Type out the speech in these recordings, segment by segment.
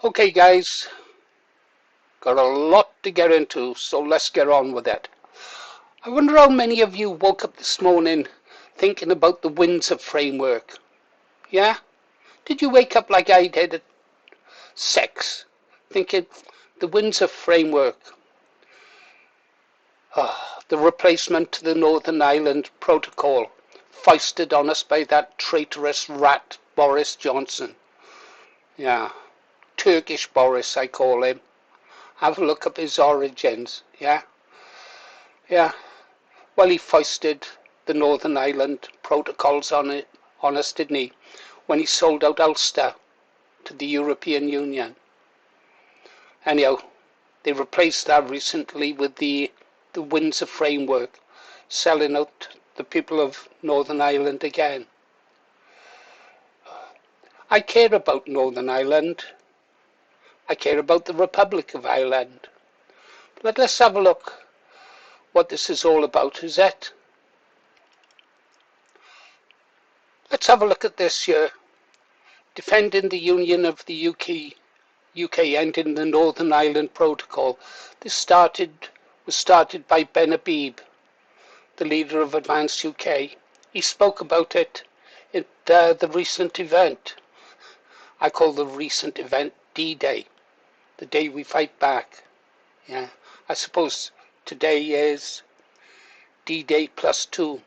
Okay, guys, got a lot to get into, so let's get on with it. I wonder how many of you woke up this morning thinking about the Windsor framework. Yeah? Did you wake up like I did at 6, thinking the Windsor framework, the replacement to the Northern Ireland Protocol, foisted on us by that traitorous rat Boris Johnson? Yeah, Turkish Boris, I call him. Have a look up his origins. Yeah. Well, he foisted the Northern Ireland protocols on us, didn't he? When he sold out Ulster to the European Union. Anyhow, they replaced that recently with the Windsor framework, selling out the people of Northern Ireland again. I care about Northern Ireland. I care about the Republic of Ireland. But let's have a look what this is all about, is it? Let's have a look at this here. Defending the Union of the UK ending the Northern Ireland Protocol. This was started by Ben Habib, the leader of Advance UK. He spoke about it at the recent event. I call the recent event D-Day, the day we fight back. Yeah, I suppose today is D-Day +2.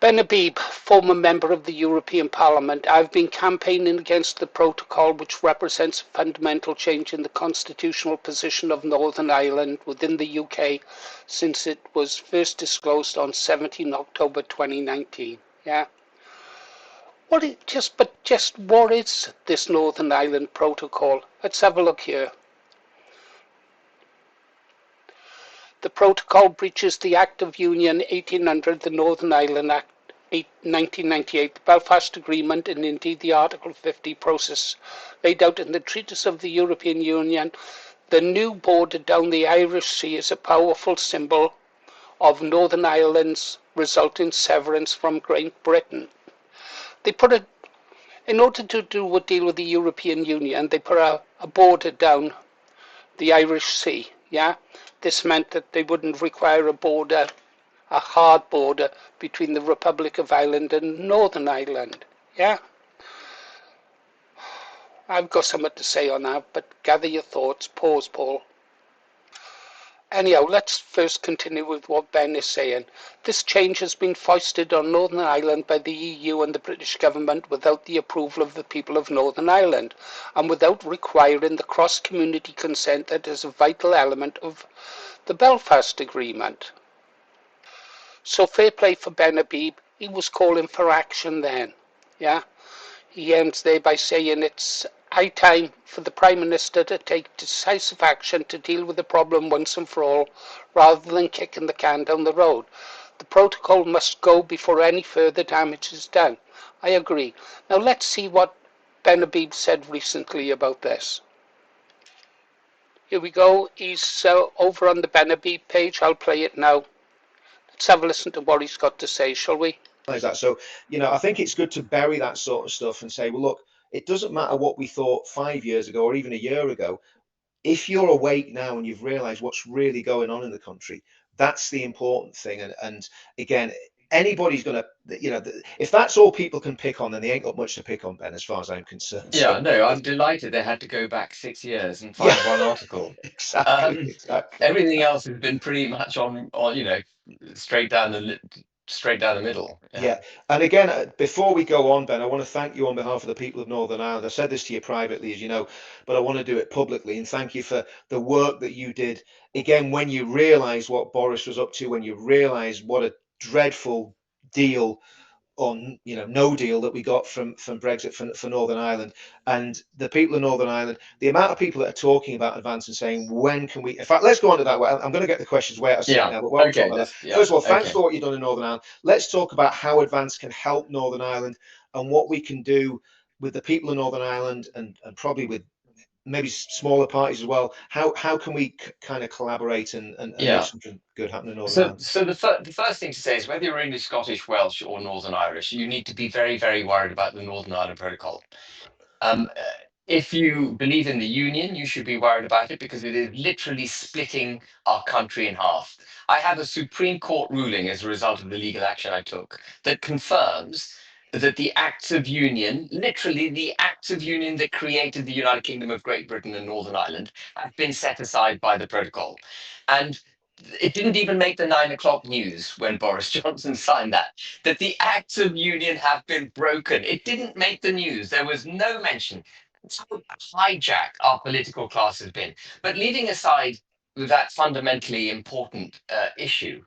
Ben Habib, former member of the European Parliament, I've been campaigning against the protocol which represents a fundamental change in the constitutional position of Northern Ireland within the UK since it was first disclosed on 17 October 2019. Yeah. What is this Northern Ireland Protocol? Let's have a look here. The protocol breaches the Act of Union 1800, the Northern Ireland Act 1998, the Belfast Agreement, and indeed the Article 50 process laid out in the Treatise of the European Union. The new border down the Irish Sea is a powerful symbol of Northern Ireland's resulting severance from Great Britain. They put it, in order to deal with the European Union, they put a border down the Irish Sea. Yeah, this meant that they wouldn't require a hard border between the Republic of Ireland and Northern Ireland. Yeah, I've got something to say on that, but gather your thoughts. Pause, Paul. Anyhow, let's first continue with what Ben is saying. This change has been foisted on Northern Ireland by the EU and the British government without the approval of the people of Northern Ireland and without requiring the cross-community consent that is a vital element of the Belfast Agreement. So fair play for Ben Habib. He was calling for action then. Yeah. He ends there by saying it's high time for the Prime Minister to take decisive action to deal with the problem once and for all, rather than kicking the can down the road. The protocol must go before any further damage is done. I agree. Now let's see what Ben Habib said recently about this. Here we go. He's over on the Ben Habib page. I'll play it now. Let's have a listen to what he's got to say, shall we? That. So, I think it's good to bury that sort of stuff and say, well, look, it doesn't matter what we thought 5 years ago or even a year ago. If you're awake now and you've realized what's really going on in the country, that's the important thing. And again, anybody's going to, if that's all people can pick on, then they ain't got much to pick on, Ben, as far as I'm concerned. Yeah, So, no, I'm delighted they had to go back 6 years and yeah, find one article. exactly. Everything else has been pretty much on straight down the middle. Yeah. And again, before we go on, Ben, I want to thank you on behalf of the people of Northern Ireland. I said this to you privately, as you know, but I want to do it publicly and thank you for the work that you did. Again, when you realised what Boris was up to, when you realised what a dreadful deal on no deal that we got from Brexit for Northern Ireland, and the people of Northern Ireland, the amount of people that are talking about Advance and saying, when can we, in fact, let's go on to that. I'm going to get the questions way out of sync now, but while we're talking about that, first of all, thanks for what you've done in Northern Ireland. Let's talk about how Advance can help Northern Ireland and what we can do with the people of Northern Ireland and probably with maybe smaller parties as well. How can we kind of collaborate and make something good happen in Northern Ireland? So the first thing to say is whether you're English, Scottish, Welsh, or Northern Irish, you need to be very, very worried about the Northern Ireland Protocol. If you believe in the union, you should be worried about it because it is literally splitting our country in half. I have a Supreme Court ruling as a result of the legal action I took that confirms that the acts of union, literally the acts of union that created the United Kingdom of Great Britain and Northern Ireland, have been set aside by the protocol. And it didn't even make the 9 o'clock news when Boris Johnson signed that the acts of union have been broken. It didn't make the news. There was no mention. That's how hijacked our political class has been. But leaving aside that fundamentally important issue,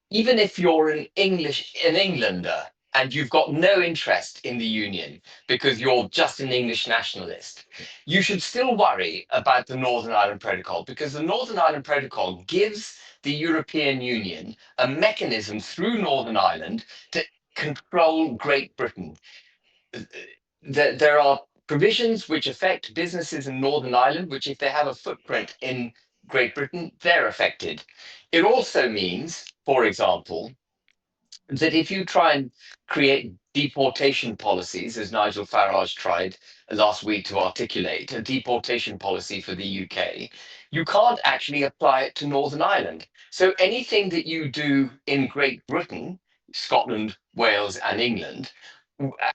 even if you're an Englander and you've got no interest in the union because you're just an English nationalist, you should still worry about the Northern Ireland Protocol because the Northern Ireland Protocol gives the European Union a mechanism through Northern Ireland to control Great Britain. There are provisions which affect businesses in Northern Ireland, which, if they have a footprint in Great Britain, they're affected. It also means, for example, that if you try and create deportation policies, as Nigel Farage tried last week to articulate, a deportation policy for the UK, you can't actually apply it to Northern Ireland. So anything that you do in Great Britain, Scotland, Wales, and England,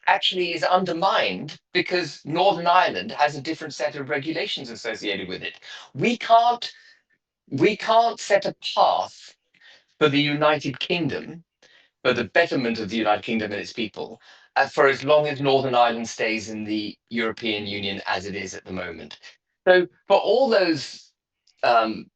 actually is undermined because Northern Ireland has a different set of regulations associated with it. We can't we can't set a path for the United Kingdom for the betterment of the United Kingdom and its people, for as long as Northern Ireland stays in the European Union as it is at the moment. So for all those um,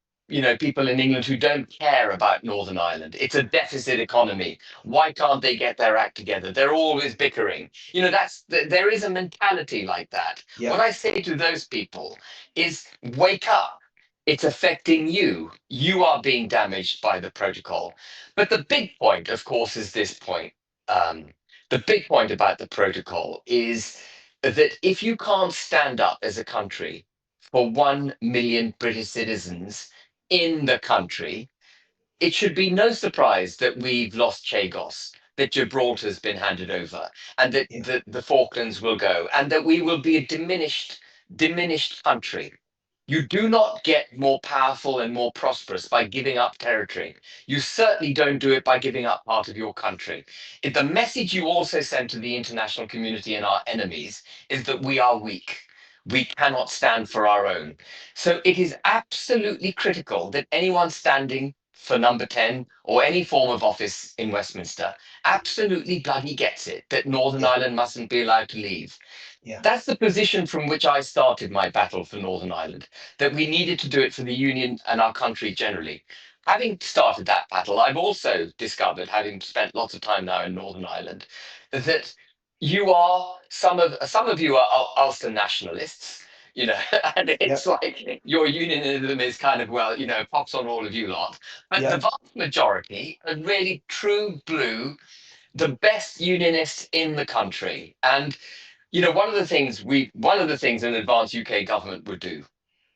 people in England who don't care about Northern Ireland, it's a deficit economy. Why can't they get their act together? They're always bickering. There is a mentality like that. What Yeah, I say to those people is wake up. It's affecting you. You are being damaged by the protocol. But the big point, of course, is this point. Um, the big point about the protocol is that if you can't stand up as a country for 1 million British citizens in the country, it should be no surprise that we've lost Chagos, that Gibraltar's been handed over, and that yeah, the Falklands will go, and that we will be a diminished country. You do not get more powerful and more prosperous by giving up territory. You certainly don't do it by giving up part of your country. The message you also send to the international community and our enemies is that we are weak. We cannot stand for our own. So it is absolutely critical that anyone standing for number 10 or any form of office in Westminster absolutely bloody gets it that Northern yeah, Ireland mustn't be allowed to leave. yeah, That's the position from which I started my battle for Northern Ireland, that we needed to do it for the Union and our country generally. Having started that battle, I've also discovered, having spent lots of time now in Northern Ireland, that some of you are Ulster nationalists, and yeah, it's like your unionism is kind of, well, pops on all of you lot. But yeah, the vast majority are really true blue, the best unionists in the country. And one of the things an advanced UK government would do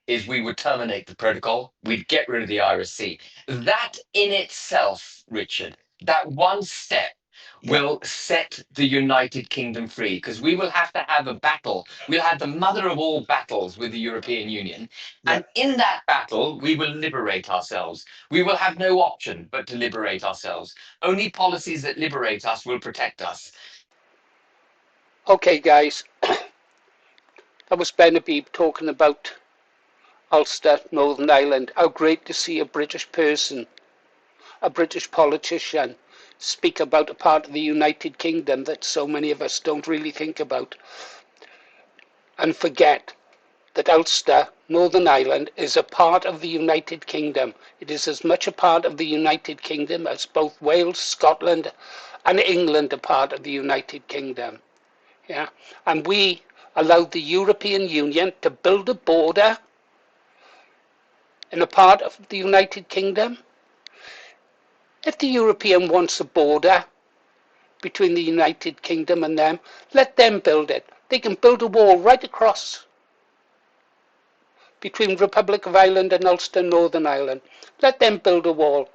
is we would terminate the protocol. We'd get rid of the IRC. That in itself, Richard, that one step yeah, will set the United Kingdom free because we will have to have a battle. We'll have the mother of all battles with the European Union. yeah. And in that battle, we will liberate ourselves. We will have no option but to liberate ourselves. Only policies that liberate us will protect us. Okay, guys, that was Ben Habib talking about Ulster, Northern Ireland. How great to see a British person, a British politician, speak about a part of the United Kingdom that so many of us don't really think about and forget that Ulster, Northern Ireland, is a part of the United Kingdom. It is as much a part of the United Kingdom as both Wales, Scotland, and England are part of the United Kingdom. Yeah, and we allowed the European Union to build a border in a part of the United Kingdom. If the European wants a border between the United Kingdom and them, let them build it. They can build a wall right across between Republic of Ireland and Ulster, Northern Ireland. Let them build a wall.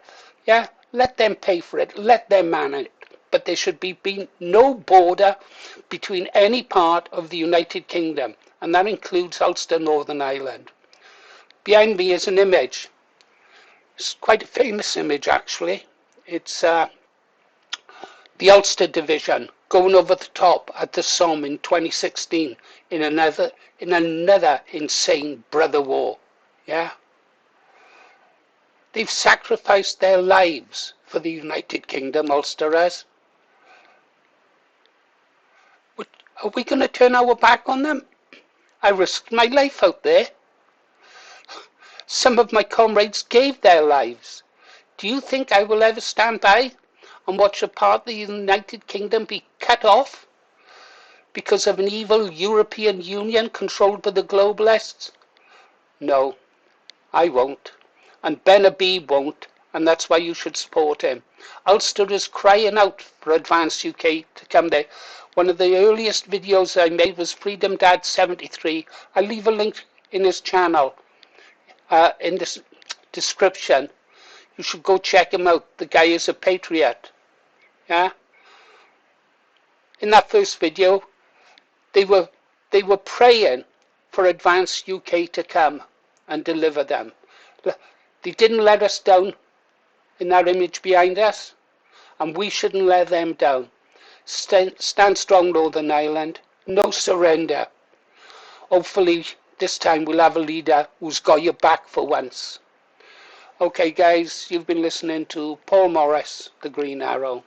Yeah, let them pay for it. Let them man it. but there should be no border between any part of the United Kingdom, and that includes Ulster, Northern Ireland. Behind me is an image. It's quite a famous image, actually. It's the Ulster Division going over the top at the Somme in 2016 in another insane brother war. Yeah. They've sacrificed their lives for the United Kingdom, Ulsterers. Are we going to turn our back on them? I risked my life out there. Some of my comrades gave their lives. Do you think I will ever stand by and watch a part of the United Kingdom be cut off because of an evil European Union controlled by the globalists? No, I won't. And Habib won't, and that's why you should support him. Ulster is crying out for Advance UK to come there. One of the earliest videos I made was Freedom Dad 73. I'll leave a link in his channel in this description. You should go check him out. The guy is a patriot. Yeah. In that first video, they were praying for Advance UK to come and deliver them. They didn't let us down in that image behind us, and we shouldn't let them down. Stand strong, Northern Ireland. No surrender. Hopefully, this time we'll have a leader who's got your back for once. Okay, guys, you've been listening to Paul Morris, The Green Arrow.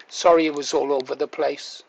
Sorry it was all over the place.